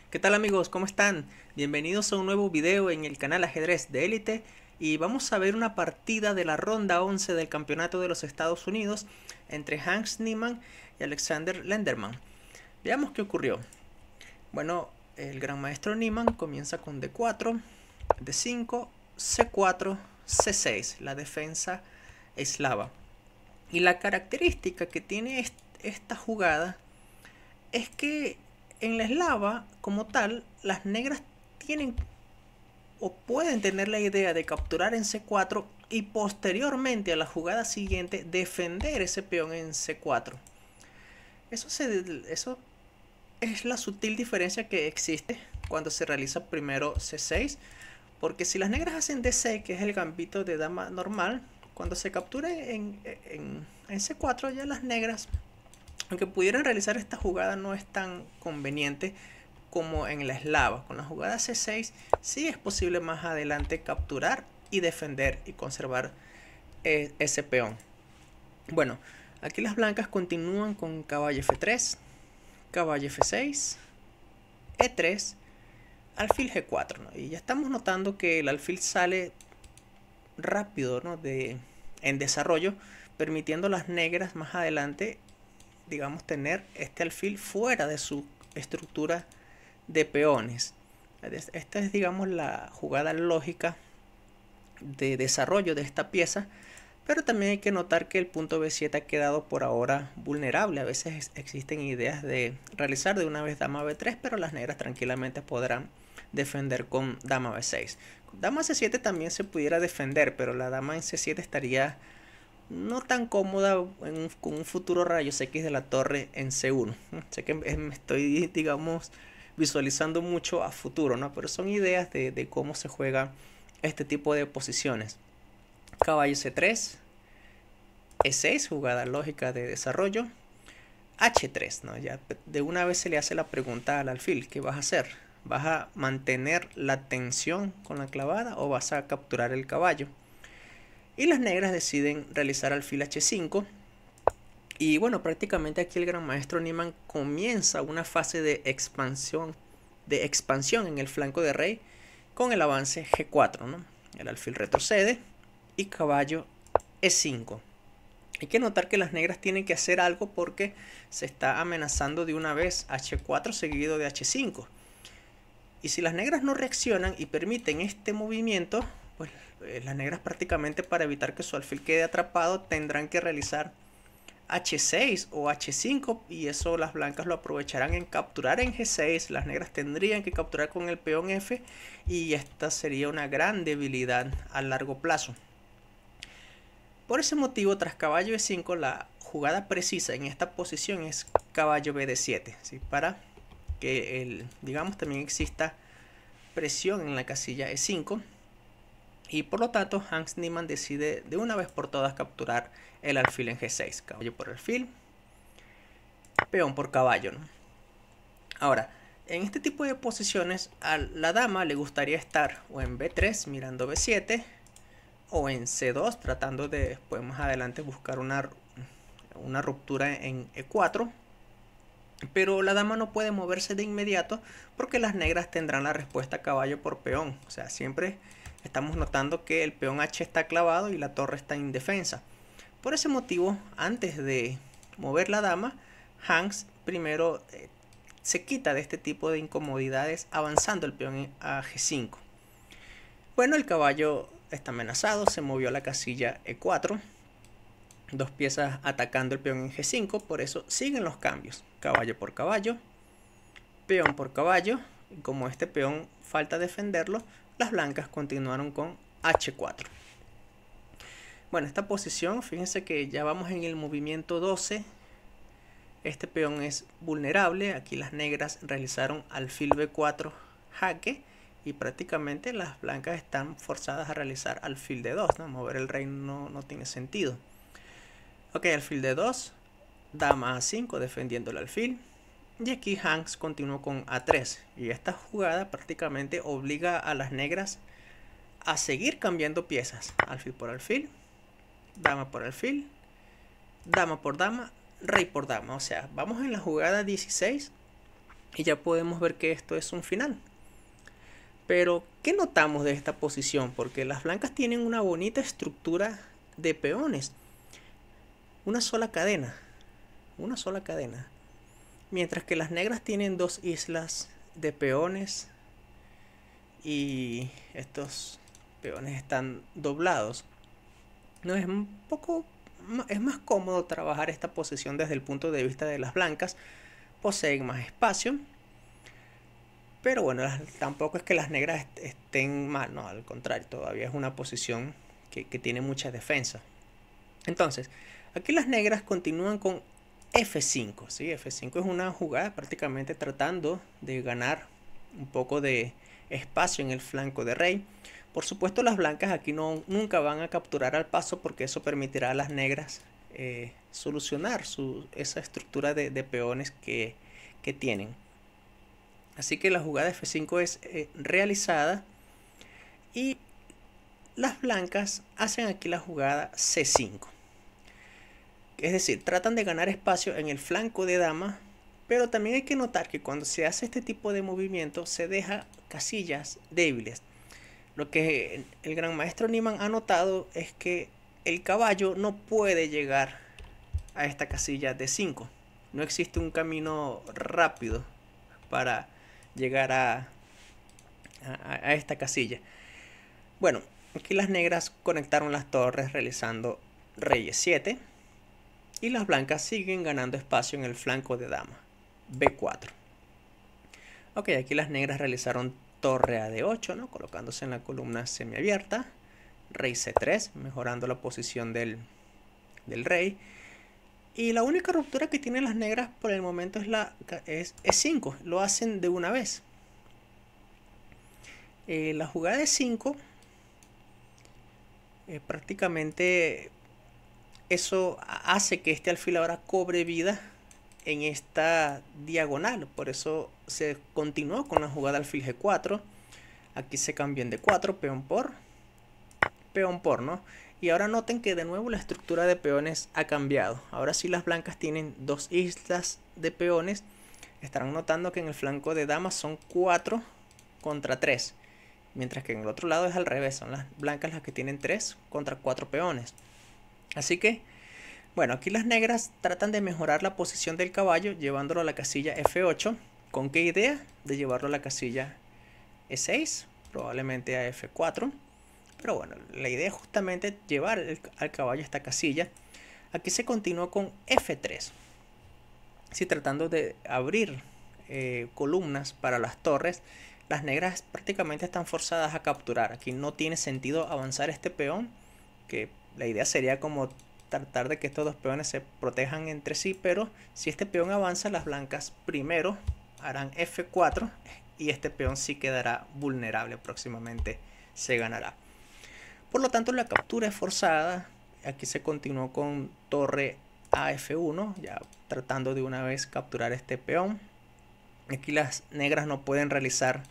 ¿Qué tal amigos? ¿Cómo están? Bienvenidos a un nuevo video en el canal Ajedrez de Élite y vamos a ver una partida de la ronda 11 del Campeonato de los Estados Unidos entre Hans Niemann y Alexander Lenderman. Veamos qué ocurrió. Bueno, el gran maestro Niemann comienza con D4, D5, C4, C6, la defensa eslava. Y la característica que tiene esta jugada es que en la eslava, como tal, las negras tienen o pueden tener la idea de capturar en C4 y posteriormente a la jugada siguiente defender ese peón en C4. Eso es la sutil diferencia que existe cuando se realiza primero C6, porque si las negras hacen D6, que es el gambito de dama normal, cuando se captura en C4 ya las negras, aunque pudieran realizar esta jugada, no es tan conveniente como en la eslava. Con la jugada C6 sí es posible más adelante capturar y defender y conservar ese peón. Bueno, aquí las blancas continúan con caballo F3, caballo F6, E3, alfil G4, ¿no? Y ya estamos notando que el alfil sale rápido, ¿no? en desarrollo, permitiendo a las negras más adelante, digamos, tener este alfil fuera de su estructura de peones. Esta es, digamos, la jugada lógica de desarrollo de esta pieza, pero también hay que notar que el punto B7 ha quedado por ahora vulnerable. A veces existen ideas de realizar de una vez dama B3, pero las negras tranquilamente podrán defender con dama B6. Dama C7 también se pudiera defender, pero la dama en C7 estaría no tan cómoda con un futuro rayos X de la torre en C1. Sé que me estoy, digamos, visualizando mucho a futuro, ¿no? Pero son ideas de cómo se juega este tipo de posiciones. Caballo C3, E6, jugada lógica de desarrollo. H3, ¿no? Ya de una vez se le hace la pregunta al alfil: ¿qué vas a hacer? ¿Vas a mantener la tensión con la clavada o vas a capturar el caballo? Y las negras deciden realizar alfil H5. Y bueno, prácticamente aquí el gran maestro Niemann comienza una fase de expansión en el flanco de rey con el avance G4, ¿no? El alfil retrocede y caballo E5. Hay que notar que las negras tienen que hacer algo porque se está amenazando de una vez H4 seguido de H5. Y si las negras no reaccionan y permiten este movimiento, pues las negras prácticamente, para evitar que su alfil quede atrapado, tendrán que realizar H6 o H5, y eso las blancas lo aprovecharán en capturar en G6. Las negras tendrían que capturar con el peón F y esta sería una gran debilidad a largo plazo. Por ese motivo, tras caballo E5, la jugada precisa en esta posición es caballo BD7, ¿sí? Para que digamos, también exista presión en la casilla E5. Y por lo tanto Hans Niemann decide de una vez por todas capturar el alfil en G6. Caballo por alfil, peón por caballo, ¿no? Ahora, en este tipo de posiciones a la dama le gustaría estar o en B3 mirando B7, o en C2 tratando de después más adelante buscar una ruptura en E4. Pero la dama no puede moverse de inmediato porque las negras tendrán la respuesta caballo por peón. O sea, siempre estamos notando que el peón H está clavado y la torre está indefensa. Por ese motivo, antes de mover la dama, Hans primero se quita de este tipo de incomodidades avanzando el peón a G5. Bueno, el caballo está amenazado, se movió a la casilla E4. Dos piezas atacando el peón en G5, por eso siguen los cambios. Caballo por caballo, peón por caballo. Y como este peón falta defenderlo, las blancas continuaron con H4. Bueno, esta posición, fíjense que ya vamos en el movimiento 12. Este peón es vulnerable. Aquí las negras realizaron alfil B4 jaque y prácticamente las blancas están forzadas a realizar alfil D2, ¿no? Mover el rey no tiene sentido. Ok, alfil D2, dama A5 defendiendo el alfil. Y aquí Hans continuó con A3. Y esta jugada prácticamente obliga a las negras a seguir cambiando piezas. Alfil por alfil, dama por alfil, dama por dama, rey por dama. O sea, vamos en la jugada 16 y ya podemos ver que esto es un final. Pero, ¿qué notamos de esta posición? Porque las blancas tienen una bonita estructura de peones. Una sola cadena. Una sola cadena. Mientras que las negras tienen dos islas de peones. Y estos peones están doblados. No es un poco... Es más cómodo trabajar esta posición desde el punto de vista de las blancas. Poseen más espacio. Pero bueno, tampoco es que las negras estén mal, no, al contrario, todavía es una posición que tiene mucha defensa. Entonces, aquí las negras continúan con F5, ¿sí? F5 es una jugada prácticamente tratando de ganar un poco de espacio en el flanco de rey. Por supuesto, las blancas aquí nunca van a capturar al paso porque eso permitirá a las negras solucionar esa estructura de peones que tienen. Así que la jugada F5 es realizada y las blancas hacen aquí la jugada C5. Es decir, tratan de ganar espacio en el flanco de dama, pero también hay que notar que cuando se hace este tipo de movimiento se deja casillas débiles. Lo que el gran maestro Niemann ha notado es que el caballo no puede llegar a esta casilla de 5. No existe un camino rápido para llegar a esta casilla. Bueno, aquí las negras conectaron las torres realizando rey E7 y las blancas siguen ganando espacio en el flanco de dama, B4. Ok, aquí las negras realizaron torre a D8, ¿no? Colocándose en la columna semiabierta, rey C3, mejorando la posición del rey. Y la única ruptura que tienen las negras por el momento es E5. Lo hacen de una vez. La jugada de 5 prácticamente eso hace que este alfil ahora cobre vida en esta diagonal. Por eso se continuó con la jugada alfil G4. Aquí se cambian de 4, peón por, ¿no? Y ahora noten que de nuevo la estructura de peones ha cambiado. Ahora sí las blancas tienen dos islas de peones. Estarán notando que en el flanco de damas son 4 contra 3. Mientras que en el otro lado es al revés. Son las blancas las que tienen 3 contra 4 peones. Así que, bueno, aquí las negras tratan de mejorar la posición del caballo llevándolo a la casilla F8. ¿Con qué idea? De llevarlo a la casilla E6, probablemente a F4. Pero bueno, la idea es justamente llevar al caballo a esta casilla. Aquí se continúa con F3. Sí, tratando de abrir columnas para las torres. Las negras prácticamente están forzadas a capturar. Aquí no tiene sentido avanzar este peón. Que la idea sería como tratar de que estos dos peones se protejan entre sí. Pero si este peón avanza, las blancas primero harán F4. Y este peón sí quedará vulnerable. Próximamente se ganará. Por lo tanto, la captura es forzada. Aquí se continuó con torre a F1, ya tratando de una vez capturar este peón. Aquí las negras no pueden realizar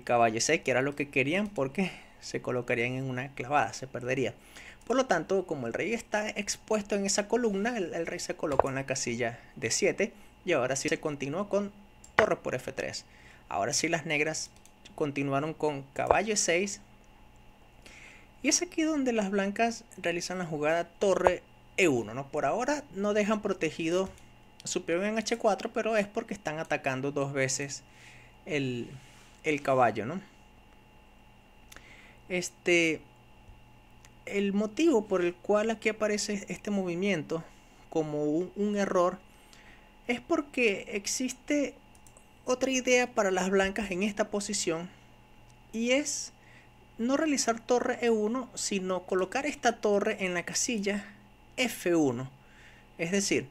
caballo E6, que era lo que querían, porque se colocarían en una clavada, se perdería. Por lo tanto, como el rey está expuesto en esa columna, el rey se colocó en la casilla de 7 y ahora sí se continuó con torre por F3. Ahora sí las negras continuaron con caballo E6. Y es aquí donde las blancas realizan la jugada torre E1, ¿no? Por ahora no dejan protegido su peón en H4, pero es porque están atacando dos veces el caballo, ¿no? El motivo por el cual aquí aparece este movimiento como un error es porque existe otra idea para las blancas en esta posición y es no realizar torre E1, sino colocar esta torre en la casilla F1. Es decir,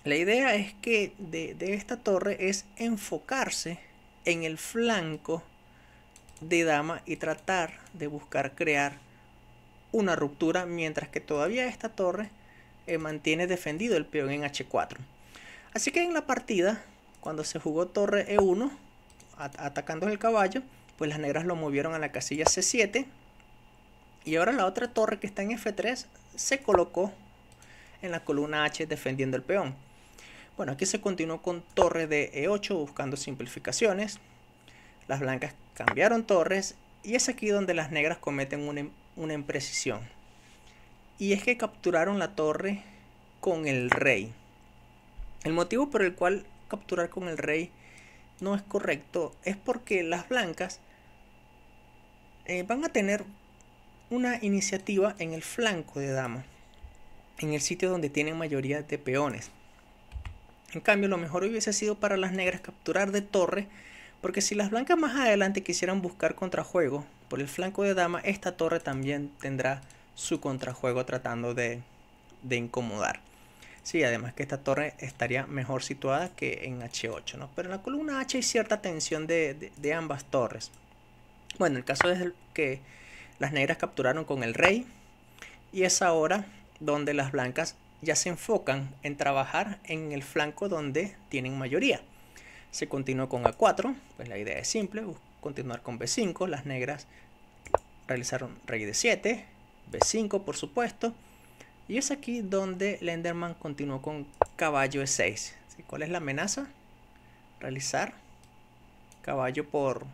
la idea es que de esta torre es enfocarse en el flanco de dama y tratar de buscar crear una ruptura, mientras que todavía esta torre mantiene defendido el peón en H4. Así que en la partida, cuando se jugó torre E1, atacando el caballo, pues las negras lo movieron a la casilla C7 y ahora la otra torre que está en F3 se colocó en la columna H defendiendo el peón. Bueno, aquí se continuó con torre de E8 buscando simplificaciones. Las blancas cambiaron torres y es aquí donde las negras cometen una imprecisión. Y es que capturaron la torre con el rey. El motivo por el cual capturar con el rey no es correcto es porque las blancas van a tener una iniciativa en el flanco de dama, en el sitio donde tienen mayoría de peones. En cambio, lo mejor hubiese sido para las negras capturar de torre, porque si las blancas más adelante quisieran buscar contrajuego por el flanco de dama, esta torre también tendrá su contrajuego tratando de incomodar. Sí, además que esta torre estaría mejor situada que en H8, ¿no? Pero en la columna H hay cierta tensión de ambas torres. Bueno, el caso es que las negras capturaron con el rey y es ahora donde las blancas ya se enfocan en trabajar en el flanco donde tienen mayoría. Se continuó con A4, pues la idea es simple, continuar con B5. Las negras realizaron rey D7, B5 por supuesto, y es aquí donde Lenderman continuó con caballo E6. ¿Cuál es la amenaza? Realizar caballo por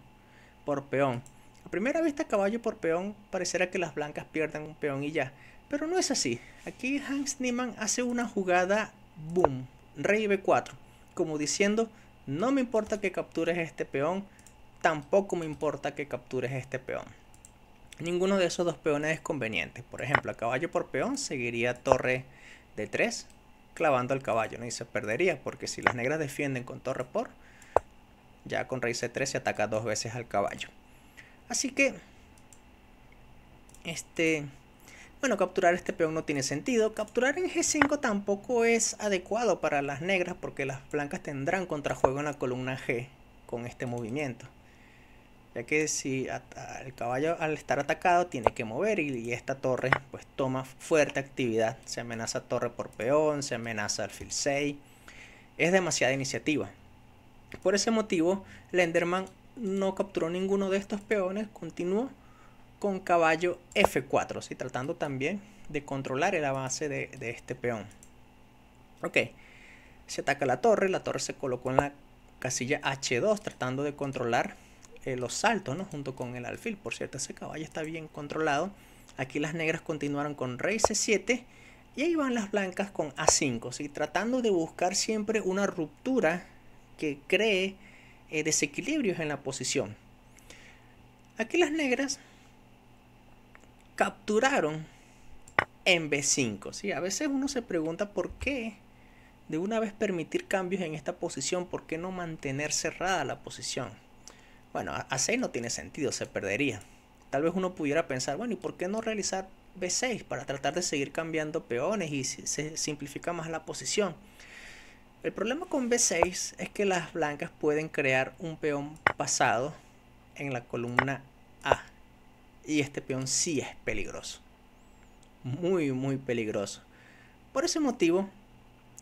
peón. A primera vista, caballo por peón, parecerá que las blancas pierden un peón y ya. Pero no es así. Aquí Hans Niemann hace una jugada boom, rey b4, como diciendo, no me importa que captures este peón, tampoco me importa que captures este peón. Ninguno de esos dos peones es conveniente. Por ejemplo, a caballo por peón seguiría torre d3, clavando al caballo, ¿no? Y se perdería, porque si las negras defienden con torre por, ya con rey c3 se ataca dos veces al caballo. Así que, bueno, capturar este peón no tiene sentido. Capturar en G5 tampoco es adecuado para las negras porque las blancas tendrán contrajuego en la columna G con este movimiento. Ya que si el caballo al estar atacado tiene que mover y esta torre pues toma fuerte actividad. Se amenaza torre por peón, se amenaza alfil 6. Es demasiada iniciativa. Por ese motivo, Lenderman no capturó ninguno de estos peones, continuó con caballo F4, ¿sí? Tratando también de controlar el avance de este peón. Ok, se ataca la torre se colocó en la casilla H2, tratando de controlar los saltos, ¿no? Junto con el alfil. Por cierto, ese caballo está bien controlado. Aquí las negras continuaron con rey C7 y ahí van las blancas con A5, ¿sí? Tratando de buscar siempre una ruptura que cree desequilibrios en la posición. Aquí las negras capturaron en B5, ¿sí? A veces uno se pregunta por qué de una vez permitir cambios en esta posición, por qué no mantener cerrada la posición. Bueno, A6 no tiene sentido, se perdería. Tal vez uno pudiera pensar, bueno, ¿y por qué no realizar B6 para tratar de seguir cambiando peones y se simplifica más la posición? El problema con B6 es que las blancas pueden crear un peón pasado en la columna A. Y este peón sí es peligroso. Muy, muy peligroso. Por ese motivo,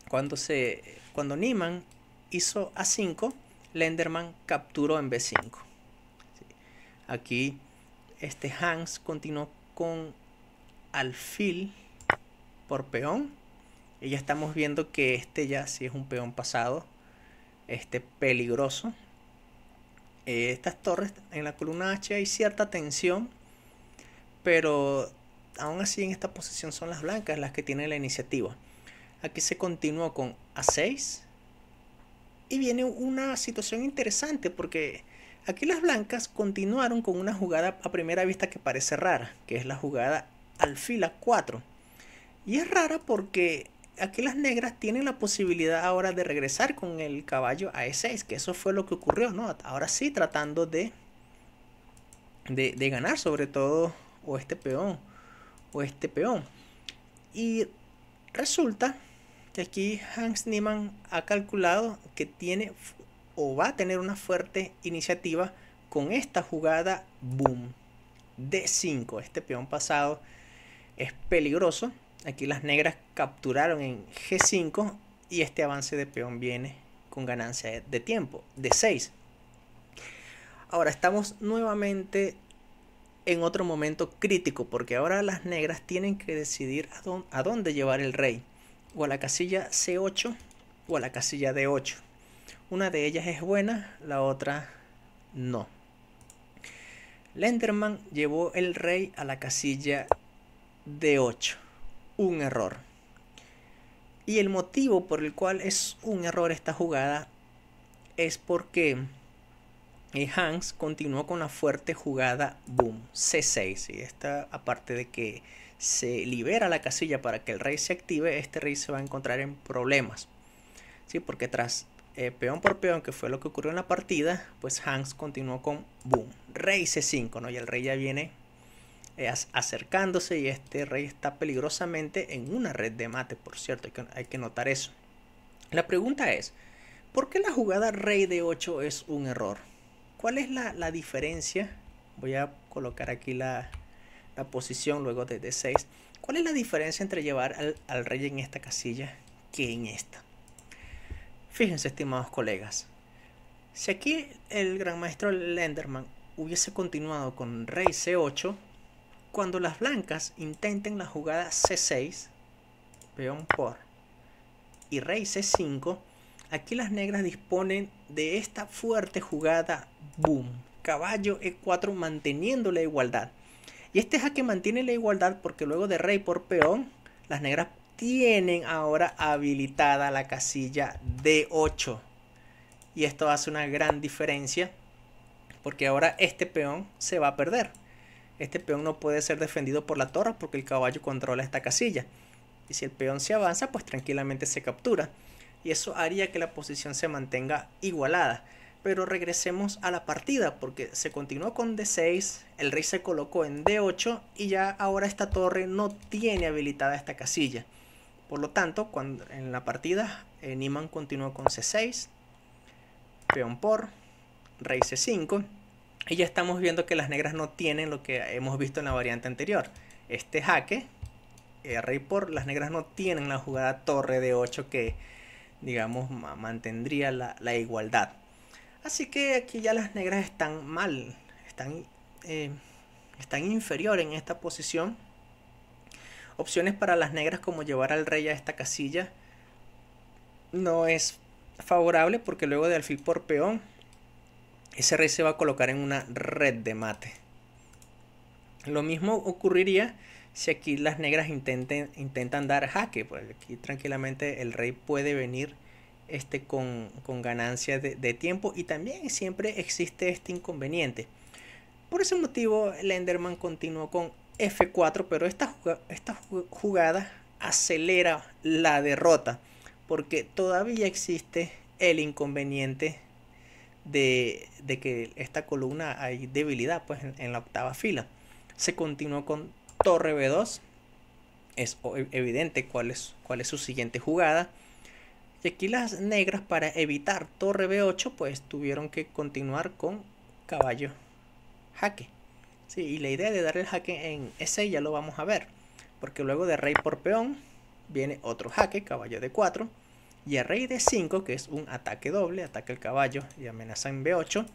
cuando Niemann hizo A5, Lenderman capturó en B5. ¿Sí? Aquí Hans continuó con alfil por peón. Y ya estamos viendo que ya sí es un peón pasado. Peligroso. Estas torres en la columna H hay cierta tensión, pero aún así en esta posición son las blancas las que tienen la iniciativa. Aquí se continuó con A6 y viene una situación interesante porque aquí las blancas continuaron con una jugada a primera vista que parece rara, que es la jugada alfil A4. Y es rara porque aquí las negras tienen la posibilidad ahora de regresar con el caballo a E6, que eso fue lo que ocurrió, ¿no? Ahora sí tratando de ganar sobre todo o este peón. Y resulta que aquí Hans Niemann ha calculado que tiene o va a tener una fuerte iniciativa con esta jugada boom D5. Este peón pasado es peligroso. Aquí las negras capturaron en G5 y este avance de peón viene con ganancia de tiempo, D6. Ahora estamos nuevamente en otro momento crítico porque ahora las negras tienen que decidir a dónde llevar el rey. O a la casilla C8 o a la casilla D8. Una de ellas es buena, la otra no. Lenderman llevó el rey a la casilla D8. Un error. Y el motivo por el cual es un error esta jugada es porque Hans continuó con la fuerte jugada boom C6. Y esta, aparte de que se libera la casilla para que el rey se active, este rey se va a encontrar en problemas, ¿sí? Porque tras peón por peón, que fue lo que ocurrió en la partida, pues Hans continuó con boom rey C5, ¿no? Y el rey ya viene acercándose, y este rey está peligrosamente en una red de mate, por cierto, hay que notar eso. La pregunta es, ¿por qué la jugada rey D8 es un error? ¿Cuál es la diferencia? Voy a colocar aquí la posición luego de D6. ¿Cuál es la diferencia entre llevar al rey en esta casilla que en esta? Fíjense, estimados colegas, si aquí el gran maestro Lenderman hubiese continuado con rey C8, cuando las blancas intenten la jugada C6, peón por y rey C5, aquí las negras disponen de esta fuerte jugada boom, caballo E4, manteniendo la igualdad. Y este jaque mantiene la igualdad porque luego de rey por peón, las negras tienen ahora habilitada la casilla D8. Y esto hace una gran diferencia porque ahora este peón se va a perder. Este peón no puede ser defendido por la torre porque el caballo controla esta casilla. Y si el peón se avanza, pues tranquilamente se captura. Y eso haría que la posición se mantenga igualada. Pero regresemos a la partida, porque se continuó con D6, el rey se colocó en D8 y ya ahora esta torre no tiene habilitada esta casilla. Por lo tanto, cuando en la partida Niemann continuó con C6, peón por, rey C5, y ya estamos viendo que las negras no tienen lo que hemos visto en la variante anterior. Este jaque, rey por, las negras no tienen la jugada torre D8 que, digamos, mantendría la igualdad. Así que aquí ya las negras están mal, están inferior en esta posición. Opciones para las negras como llevar al rey a esta casilla no es favorable porque luego de alfil por peón, ese rey se va a colocar en una red de mate. Lo mismo ocurriría si aquí las negras intentan dar jaque, pues aquí tranquilamente el rey puede venir con ganancia de tiempo, y también siempre existe este inconveniente. Por ese motivo Lenderman continuó con F4, pero esta jugada acelera la derrota porque todavía existe el inconveniente de que esta columna hay debilidad pues en la octava fila. Se continuó con torre B2, es evidente cuál es su siguiente jugada. Y aquí las negras, para evitar torre B8, pues tuvieron que continuar con caballo jaque. Sí, y la idea de dar el jaque en E6 ya lo vamos a ver, porque luego de rey por peón viene otro jaque, caballo D4, y a rey D5, que es un ataque doble, ataca el caballo y amenaza en B8,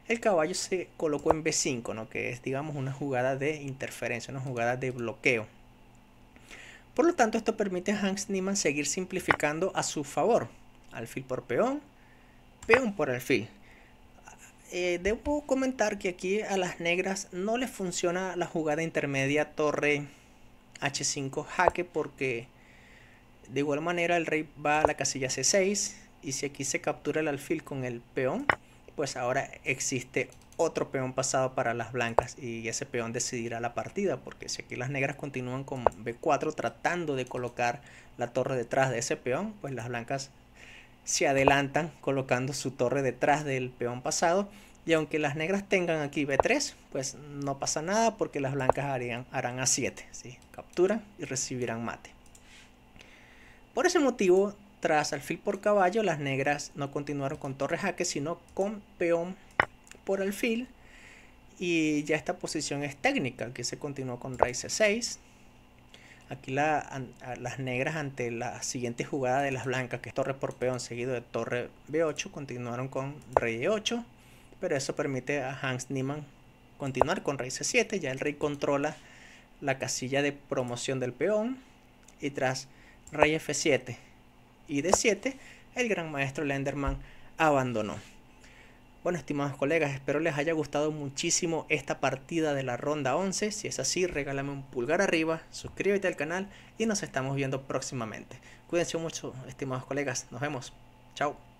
el caballo se colocó en B5, ¿no? Que es, digamos, una jugada de interferencia, una jugada de bloqueo. Por lo tanto, esto permite a Hans Niemann seguir simplificando a su favor. Alfil por peón, peón por alfil. Debo comentar que aquí a las negras no les funciona la jugada intermedia torre H5 jaque, porque de igual manera el rey va a la casilla C6, y si aquí se captura el alfil con el peón, pues ahora existe otro peón pasado para las blancas y ese peón decidirá la partida, porque si aquí las negras continúan con B4 tratando de colocar la torre detrás de ese peón, pues las blancas se adelantan colocando su torre detrás del peón pasado, y aunque las negras tengan aquí B3, pues no pasa nada porque las blancas harán A7, ¿sí? Capturan y recibirán mate. Por ese motivo, tras alfil por caballo, las negras no continuaron con torre jaque, sino con peón por alfil, y ya esta posición es técnica. Aquí se continuó con rey C6. Aquí las negras, ante la siguiente jugada de las blancas, que es torre por peón seguido de torre B8, continuaron con rey E8, pero eso permite a Hans Niemann continuar con rey C7. Ya el rey controla la casilla de promoción del peón, y tras rey F7 y D7, el gran maestro Lenderman abandonó. Bueno, estimados colegas, espero les haya gustado muchísimo esta partida de la ronda 11. Si es así, regálame un pulgar arriba, suscríbete al canal y nos estamos viendo próximamente. Cuídense mucho, estimados colegas. Nos vemos. Chao.